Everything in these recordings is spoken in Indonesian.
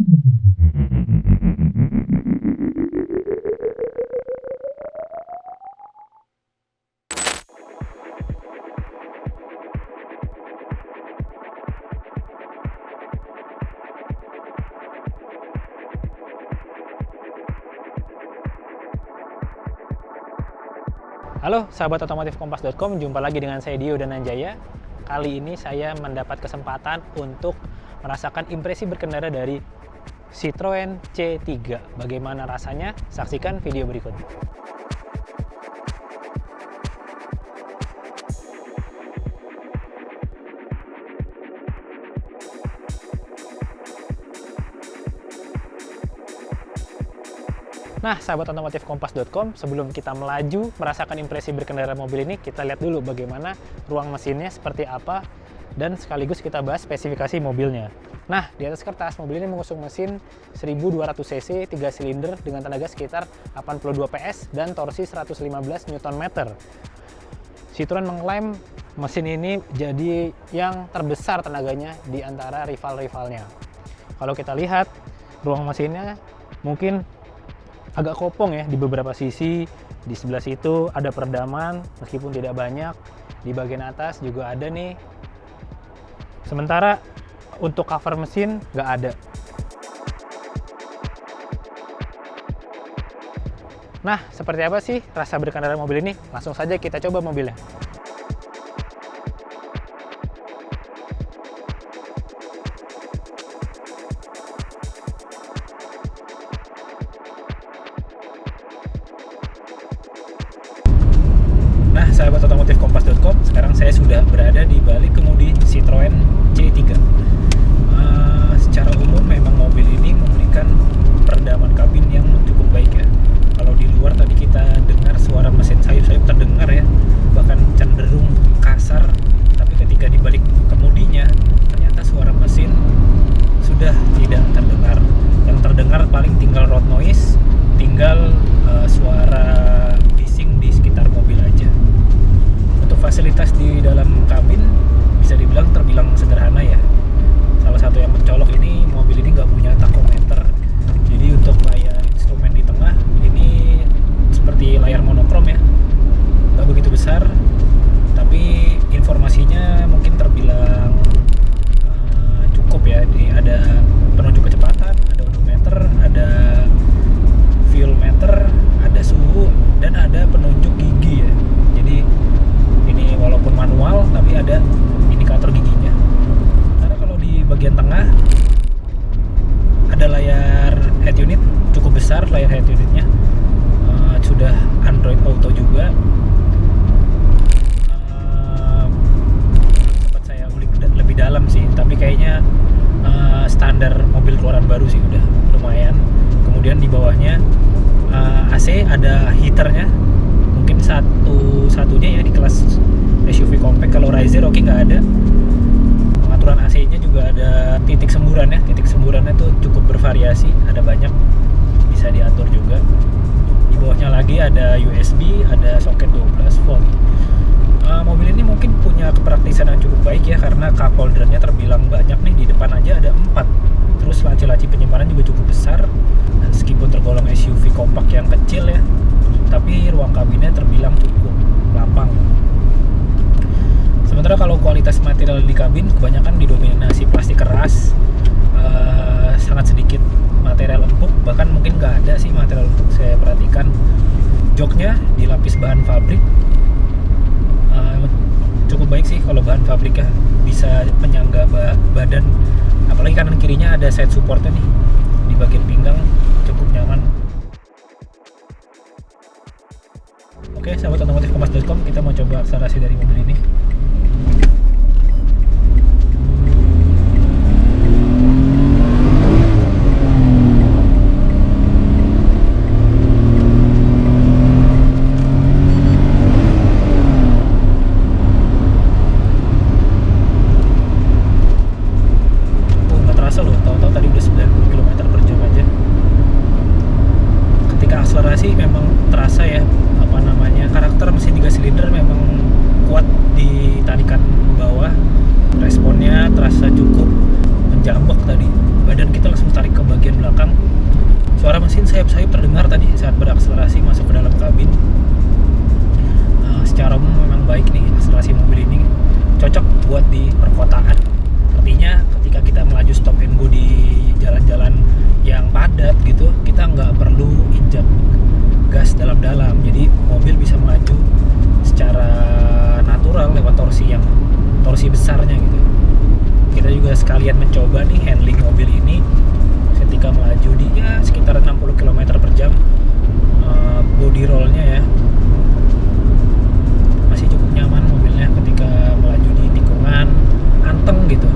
Halo sahabat otomotif kompas.com, jumpa lagi dengan saya Dio Dananjaya. Kali ini saya mendapat kesempatan untuk merasakan impresi berkendara dari Citroen C3. Bagaimana rasanya? Saksikan video berikut. Nah, sahabat otomotif kompas.com, sebelum kita melaju merasakan impresi berkendara mobil ini, kita lihat dulu bagaimana ruang mesinnya seperti apa, dan sekaligus kita bahas spesifikasi mobilnya. Nah, di atas kertas, mobil ini mengusung mesin 1200 cc 3 silinder dengan tenaga sekitar 82 PS dan torsi 115 Nm. Citroen mengklaim mesin ini jadi yang terbesar tenaganya di antara rival-rivalnya. Kalau kita lihat, ruang mesinnya mungkin agak kopong ya di beberapa sisi. Di sebelah situ ada peredaman meskipun tidak banyak. Di bagian atas juga ada nih. Sementara untuk cover mesin nggak ada. Nah, seperti apa sih rasa berkendara mobil ini? Langsung saja kita coba mobilnya. Nah, sahabat otomotif kompas.com, sekarang saya sudah berada di balik kemudi Citroen C3. Secara umum memang mobil ini memberikan peredaman kabin yang cukup baik ya. Kalau di luar tadi kita dengar suara mesin sayup-sayup terdengar ya, bahkan cenderung kasar, tapi ketika di balik kemudinya ternyata suara mesin sudah tidak terdengar. Yang terdengar paling tinggal road noise, tinggal suara bising di sekitar mobil aja. Untuk fasilitas di dalam kabin bisa dibilang terbilang sederhana ya. Salah satu yang mencolok ini, mobil ini nggak punya tachometer. Jadi untuk layar instrumen di tengah ini seperti layar monokrom ya, nggak begitu besar, tapi informasinya mungkin terbilang cukup ya. Ada penunjuk kecepatan, ada odometer, ada fuel meter, ada suhu, dan ada penunjuk gigi ya. Jadi ini walaupun manual tapi ada indikator giginya. Karena kalau di bagian tengah ada layar head unit cukup besar, layar head unitnya sudah Android Auto juga. Sempat saya ulik lebih dalam sih, tapi kayaknya standar mobil keluaran baru sih udah lumayan. Kemudian di bawahnya AC ada heaternya, mungkin satunya ya di kelas SUV compact. Kalau Riser oke nggak ada. Pengaturan AC-nya juga ada titik semburan ya, titik semburannya tuh cukup bervariasi, ada banyak, bisa diatur juga. Di bawahnya lagi ada USB, ada soket 12 volt. Mobil ini mungkin punya kepraktisan yang cukup baik ya, karena cup holdernya terbilang banyak nih, di depan aja ada 4. Terus laci-laci penyimpanan juga cukup besar, meskipun tergolong SUV kompak yang kecil ya, tapi ruang kabinnya terbilang cukup lapang. Sementara kalau kualitas material di kabin kebanyakan didominasi plastik keras, sangat sedikit material empuk, bahkan mungkin nggak ada sih material empuk saya perhatikan. Joknya dilapis bahan fabrik, cukup baik sih kalau bahan fabriknya, bisa menyangga badan, apalagi kanan kirinya ada side supportnya nih di bagian pinggang, cukup nyaman. Oke, sahabat otomotif kompas.com, kita mau coba akselerasi dari mobil ini. Nggak terasa loh, tahu-tahu tadi udah 90 km per jam aja. Ketika akselerasi memang terasa ya, karakter mesin 3 silinder memang kuat di tarikan saat berakselerasi masuk ke dalam kabin. Secara umum memang baik nih akselerasi mobil ini, cocok buat di perkotaan. Artinya ketika kita melaju stop and go di jalan-jalan yang padat gitu, kita nggak perlu injak gas dalam-dalam, jadi mobil bisa melaju secara natural lewat torsi besarnya gitu. Kita juga sekalian mencoba nih handling mobil ini ketika melaju di sekitar 60 km per jam. Body rollnya ya masih cukup nyaman mobilnya ketika melaju di tikungan, anteng gitu.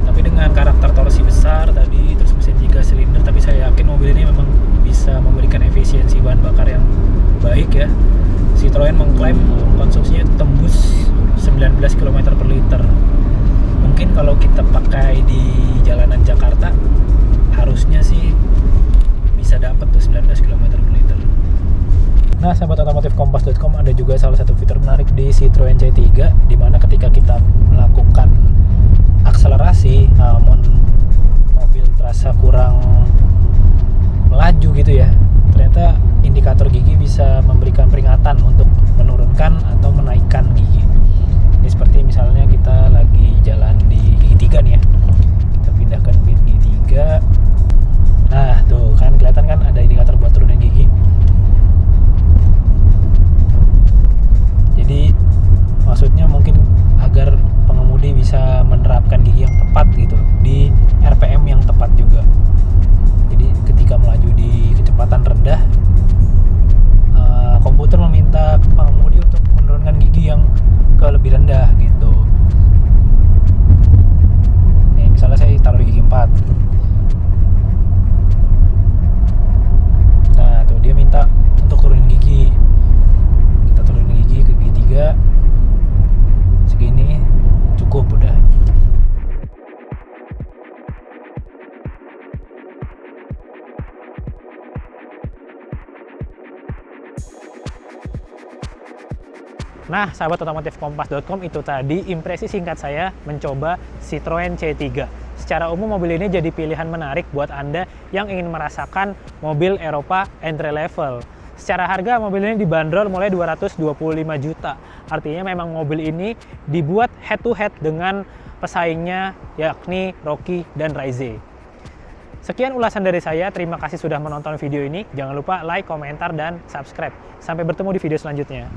Tapi dengan karakter torsi besar tadi, terus mesin 3 silinder, tapi saya yakin mobil ini memang bisa memberikan efisiensi bahan bakar yang baik ya. Citroen mengklaim konsumsinya tembus 19 km per liter. Mungkin kalau kita pakai di jalanan Jakarta harusnya sih bisa dapat tuh 19 km per liter. Nah, sahabat otomotif kompas.com, ada juga salah satu fitur menarik di Citroen C3, di mana ketika kita melakukan akselerasi namun mobil terasa kurang melaju gitu ya, ternyata indikator gigi bisa memberikan peringatan untuk menurunkan atau menaikkan gigi. Ini seperti misalnya kita lagi jalan di gigi 3 nih ya, kita pindahkan gigi 3. Nah tuh kan kelihatan kan ada indikator buat turunin gigi. Jadi maksudnya mungkin agar pengemudi bisa menerapkan gigi yang tepat gitu di RPM yang tepat juga. Jadi ketika melaju di kecepatan rendah, komputer meminta pengemudi untuk menurunkan gigi yang ke lebih rendah gitu. Nih misalnya saya taruh di gigi 4. Nah tuh dia minta untuk turunin gigi. Kita turunin gigi ke gigi 3. Segini cukup udah. Nah, sahabat otomotif kompas.com, itu tadi impresi singkat saya mencoba Citroen C3. Secara umum mobil ini jadi pilihan menarik buat Anda yang ingin merasakan mobil Eropa entry level. Secara harga mobil ini dibanderol mulai 225 juta. Artinya memang mobil ini dibuat head to head dengan pesaingnya yakni Rockie dan Rise. Sekian ulasan dari saya, terima kasih sudah menonton video ini. Jangan lupa like, komentar, dan subscribe. Sampai bertemu di video selanjutnya.